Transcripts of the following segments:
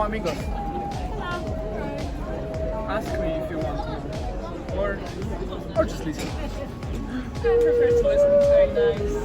amigos. Ask me if you want to. Or just listen. I prefer to listen, it's very nice.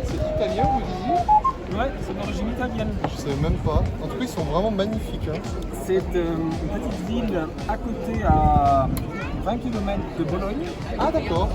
C'est italien, vous disiez? Ouais, c'est d'origine italienne. Je savais même pas. En tout cas, ils sont vraiment magnifiques. Hein. C'est une petite ville à côté, à 20 km de Bologne. Ah d'accord.